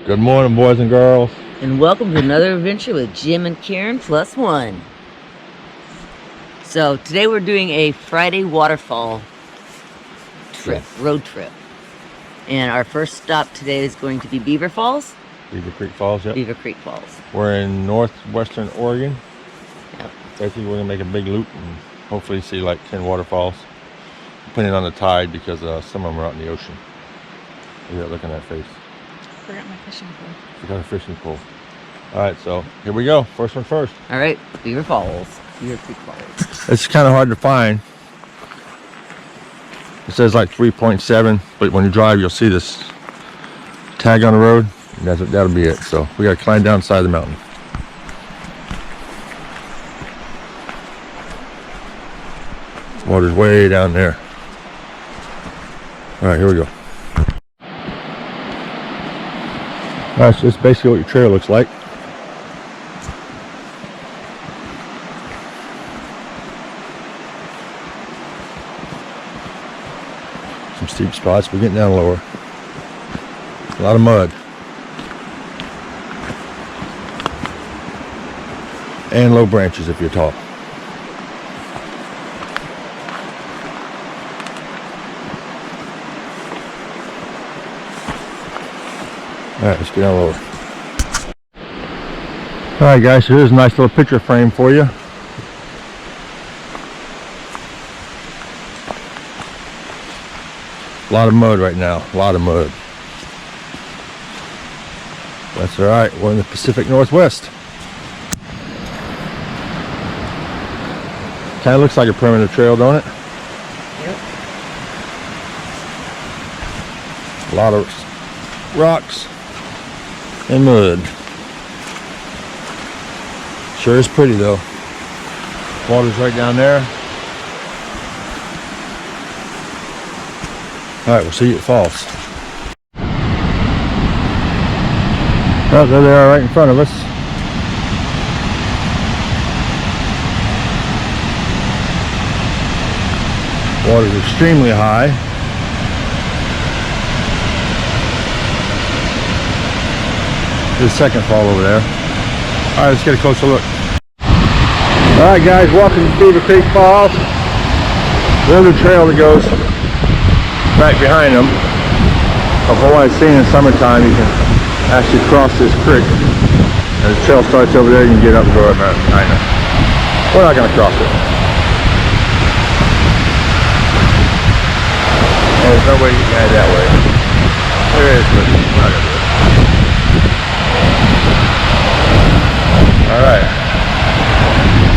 Good morning, boys and girls. And welcome to another adventure with Jim and Karen plus one. So today we're doing a Friday waterfall trip, road trip. And our first stop today is going to be Beaver Falls. Beaver Creek Falls, yep. Beaver Creek Falls. We're in northwestern Oregon. Yep. Basically, we're going to make a big loop and hopefully see like 10 waterfalls. Depending on the tide, because some of them are out in the ocean. Look at that face. Forgot my fishing pole. Forgot a fishing pole. Alright, so here we go. First one first. Alright, Beaver Falls. Beaver Creek Falls. It's kind of hard to find. It says like 3.7, but when you drive, you'll see this tag on the road. And that'll be it. So we got to climb down the side of the mountain. Water's way down there. Alright, here we go. That's just basically what your trail looks like. Some steep spots, we're getting down lower. A lot of mud. And low branches if you're tall. Alright, let's get down lower. Alright guys, so here's a nice little picture frame for you. A lot of mud right now, a lot of mud. That's alright, we're in the Pacific Northwest. Kind of looks like a primitive trail, don't it? Yep. A lot of rocks and mud. Sure is pretty though. Water's right down there. Alright, we'll see you at Falls. Oh, there they are right in front of us. Water's extremely high. There's a second fall over there. Alright, let's get a closer look. Alright guys, welcome to Beaver Creek Falls. There's a trail that goes right behind them. From what I've seen in summertime, you can actually cross this creek. And the trail starts over there, you can get up and go up behind it. We're not going to cross it. There's no way you can head that way. There is, but I'm not going to do it. Alright.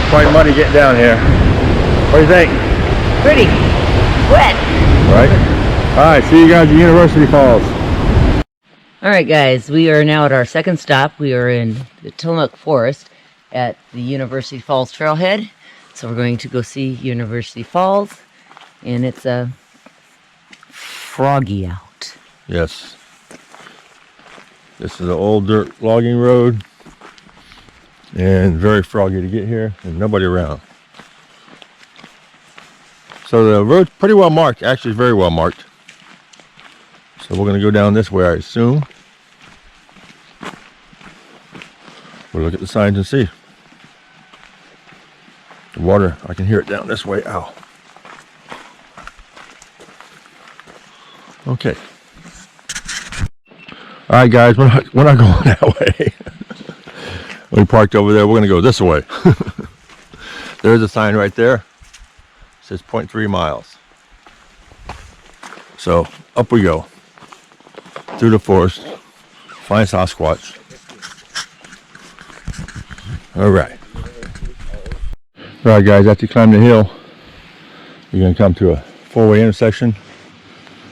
Quite muddy getting down here. What do you think? Pretty wet. Right? Alright, see you guys at University Falls. Alright guys, we are now at our second stop. We are in the Tillamook Forest at the University Falls trailhead. So we're going to go see University Falls. And it's froggy out. Yes. This is an old dirt logging road. And very froggy to get here. And nobody around. So the road's pretty well marked. Actually, very well marked. So we're going to go down this way, I assume. We'll look at the signs and see. The water, I can hear it down this way. Ow. Okay. Alright guys, we're not going that way. We parked over there, we're going to go this way. There's a sign right there. It says 0.3 miles. So, up we go. Through the forest. Find Sasquatch. Alright. Alright guys, after you climb the hill, you're going to come to a four-way intersection.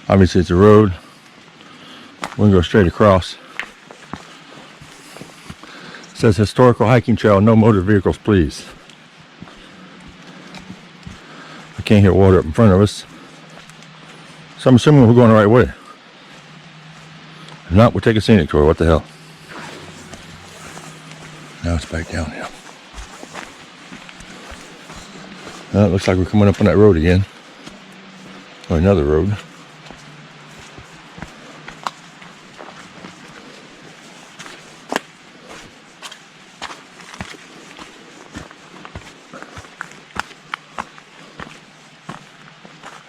Obviously it's a road. We're going to go straight across. It says historical hiking trail, no motor vehicles please. I can't hear water up in front of us. So I'm assuming we're going the right way. If not, we'll take a scenic tour. What the hell? Now it's back down here. Well, it looks like we're coming up on that road again. Or another road.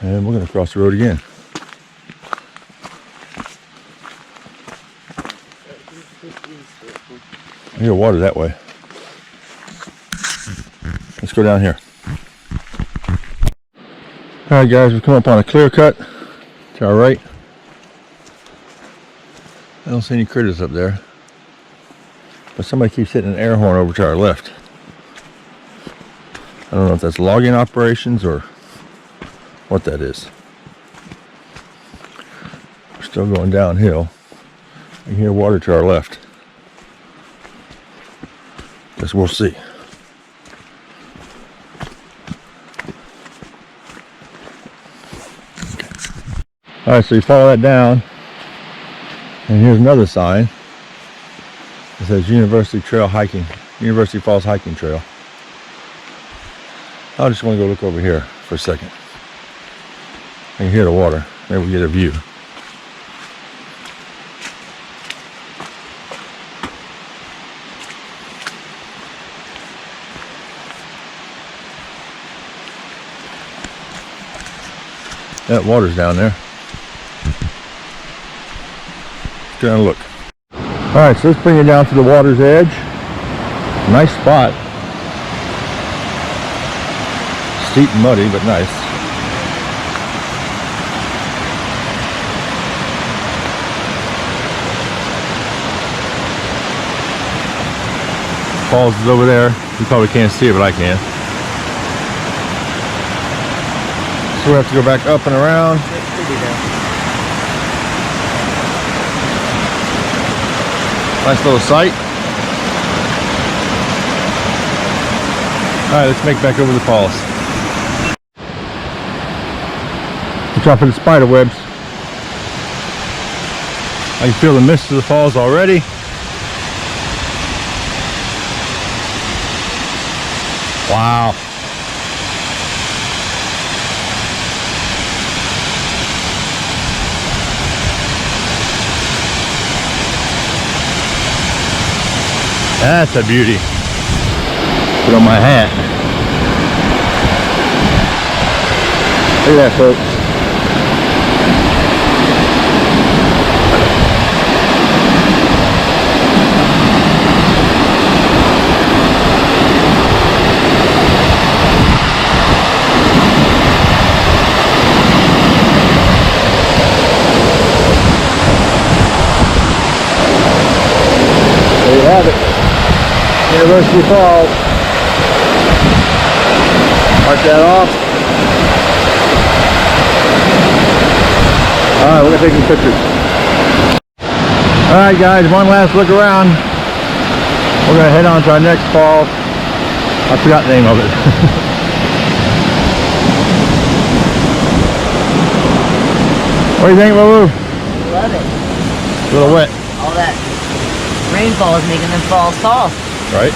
And we're going to cross the road again. I hear water that way. Let's go down here. Alright guys, we come up on a clear cut to our right. I don't see any critters up there. But somebody keeps hitting an air horn over to our left. I don't know if that's logging operations or what that is. We're still going downhill. I can hear water to our left. Guess we'll see. Alright, so you follow that down, and here's another sign. It says University Falls Hiking Trail. I just want to go look over here for a second. I can hear the water. Maybe we get a view. That water's down there. Let's go down and look. Alright, so let's bring it down to the water's edge. Nice spot. Steep and muddy, but nice. Falls is over there. You probably can't see it, but I can. So we have to go back up and around. Nice little sight. Alright, let's make back over the falls. Watch out for the spider webs. I can feel the mist of the falls already. Wow. That's a beauty. Put on my hat. Look at that, folks. There you have it. University Falls. Mark that off. Alright, we're going to take some pictures. Alright guys, one last look around. We're going to head on to our next fall. I forgot the name of it. What do you think, Lulu? Love it. A little wet. All that rainfall is making them falls tall. Right?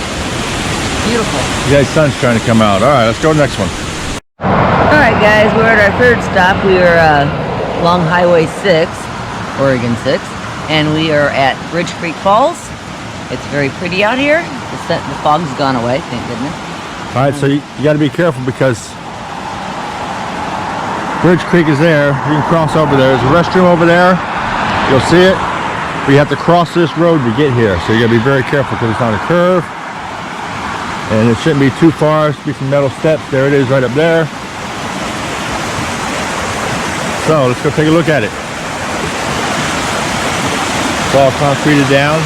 Beautiful. You guys, sun's trying to come out. Alright, let's go to the next one. Alright guys, we're at our third stop. We are along Highway 6, Oregon 6, and we are at Bridge Creek Falls. It's very pretty out here. The fog's gone away, thank goodness. Alright, so you got to be careful because Bridge Creek is there. You can cross over there. There's a restroom over there. You'll see it. But you have to cross this road to get here. So you got to be very careful because it's on a curve. And it shouldn't be too far. It should be some metal steps. There it is right up there. So let's go take a look at it. It's all concreted down.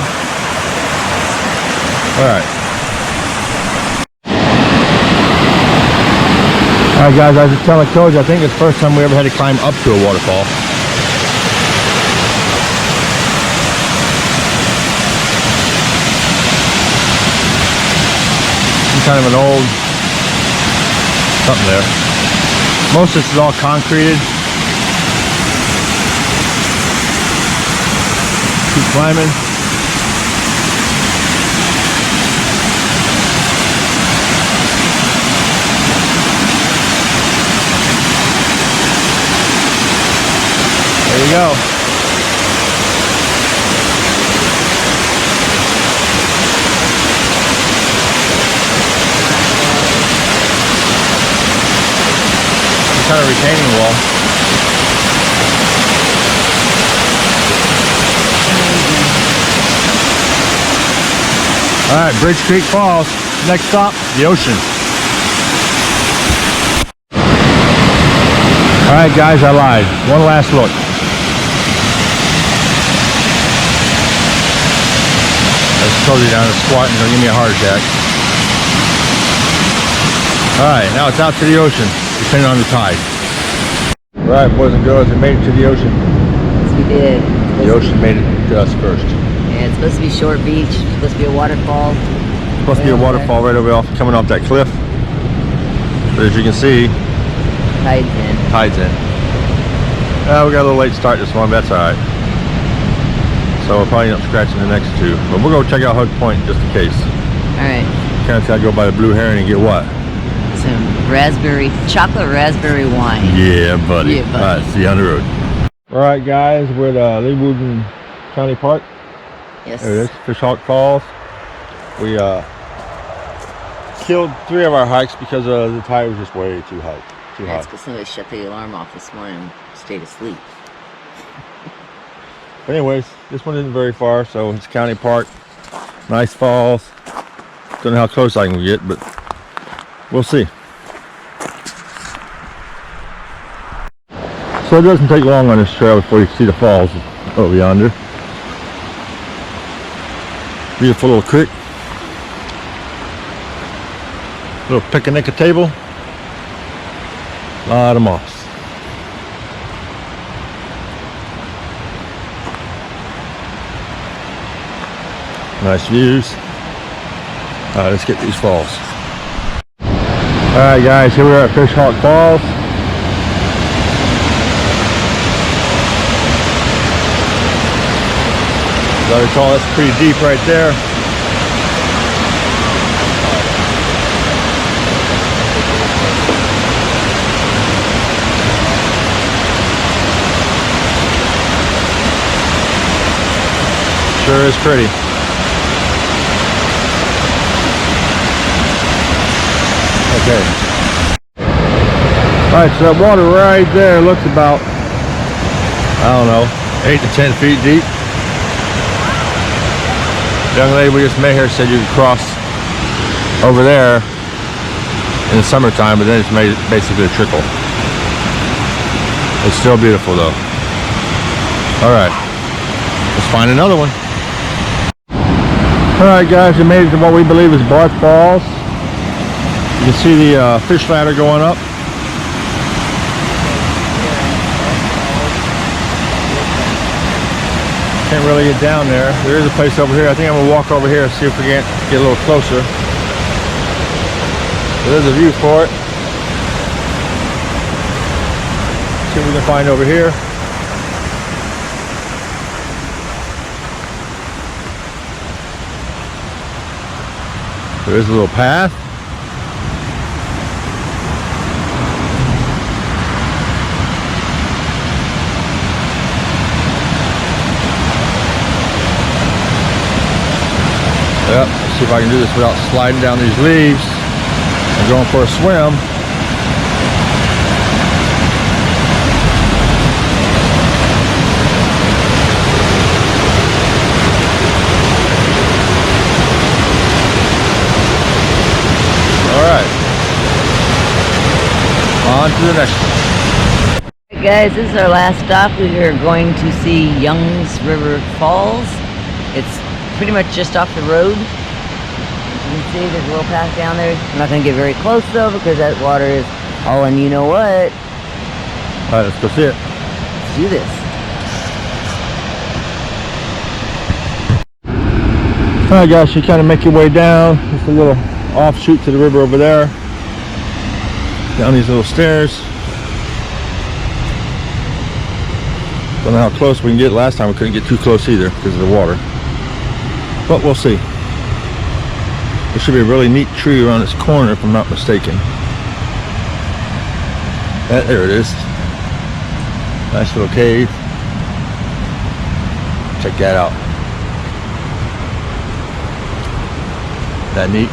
Alright. Alright guys, I was just telling Coach, I think it's the first time we ever had to climb up to a waterfall. Kind of an old something there. Most of this is all concreted. Keep climbing. There you go. Kind of retaining wall. Alright, Bridge Creek Falls. Next stop, the ocean. Alright guys, I lied. One last look. I told you down to squat and gonna give me a heart attack. Alright, now it's out to the ocean, depending on the tide. Alright, boys and girls, we made it to the ocean. Yes, we did. The ocean made it to us first. Yeah, it's supposed to be short beach. It's supposed to be a waterfall. Supposed to be a waterfall right over off, coming off that cliff. But as you can see, Tide's in. tide's in. We got a little late start this one, but that's alright. So we'll probably end up scratching the next two. But we'll go check out Hug Point just in case. Alright. Kind of gotta go by the Blue Heron and get what? Some chocolate raspberry wine. Yeah, buddy. Yeah, buddy. Alright, see you on the road. Alright guys, we're at Leewooden County Park. Yes. There it is, Fishhawk Falls. We killed 3 of our hikes because the tide was just way too high. That's because somebody shut the alarm off this morning and stayed asleep. But anyways, this one isn't very far, so it's County Park. Nice falls. Don't know how close I can get, but we'll see. So it doesn't take long on this trail before you see the falls over yonder. Beautiful little creek. Little picnic table. Lot of moss. Nice views. Alright, let's get these falls. Alright guys, here we are at Fishhawk Falls. As I recall, that's pretty deep right there. Sure is pretty. Okay. Alright, so that water right there looks about, I don't know, 8 to 10 feet deep. The young lady we just met here said you could cross over there in the summertime, but then it's made basically a trickle. It's still beautiful though. Alright, let's find another one. Alright guys, we made it to what we believe is Beaver Falls. You can see the fish ladder going up. Can't really get down there. There is a place over here. I think I'm gonna walk over here and see if we can get a little closer. There's a view for it. See what we can find over here. There is a little path. Yep, let's see if I can do this without sliding down these leaves and going for a swim. Alright, on to the next one. Hey guys, this is our last stop. We are going to see Young's River Falls. It's pretty much just off the road. You can see there's a little path down there. I'm not going to get very close though because that water is all in you know what. Alright, let's go see it. Let's do this. Alright guys, you kind of make your way down. Just a little offshoot to the river over there. Down these little stairs. Don't know how close we can get. Last time we couldn't get too close either because of the water. But we'll see. There should be a really neat tree around this corner if I'm not mistaken. There it is. Nice little cave. Check that out. That neat?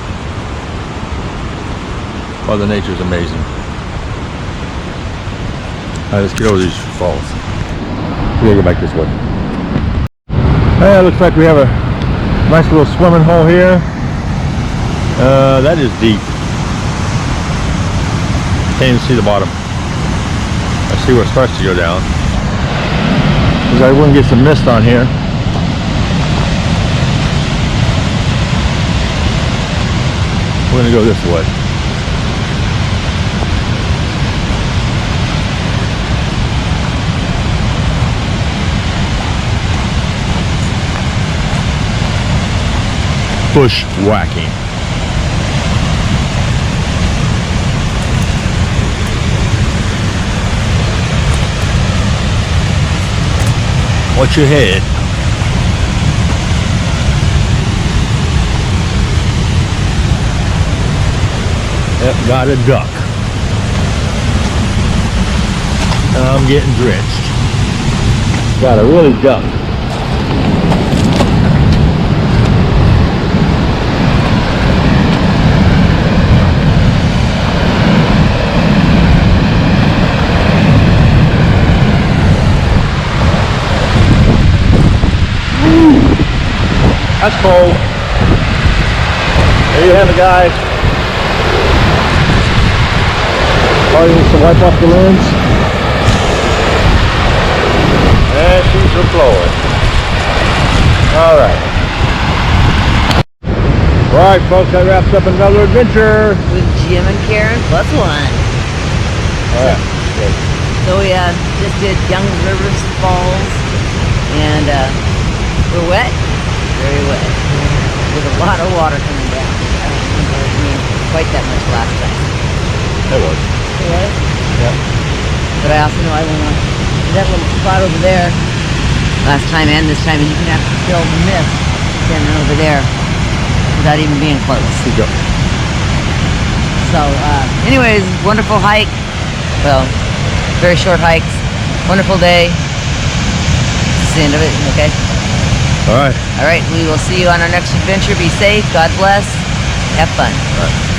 Mother Nature's amazing. Alright, let's get over these falls. We'll go back this way. Hey, looks like we have a nice little swimming hole here. That is deep. Can't even see the bottom. I see where it starts to go down. Because I want to get some mist on here. We're going to go this way. Bushwhacking. Watch your head. Yep, got a duck. I'm getting drenched. Got a really duck. That's cold. There you have it, guys. Probably needs to wipe off the lens. And she's deployed. Alright. Alright, folks, that wraps up another adventure. With Jim and Karen plus one. Alright. So we just did Young Rivers Falls, and we're wet, very wet, with a lot of water coming down. I don't remember it being quite that much last time. It was. It was? Yeah. But I also know I went on that little spot over there last time and this time, and you can actually feel the mist standing over there without even being close. Keep going. So, anyways, wonderful hike. Well, very short hikes. Wonderful day. That's the end of it, okay? Alright. Alright, we will see you on our next adventure. Be safe. God bless. Have fun. Alright.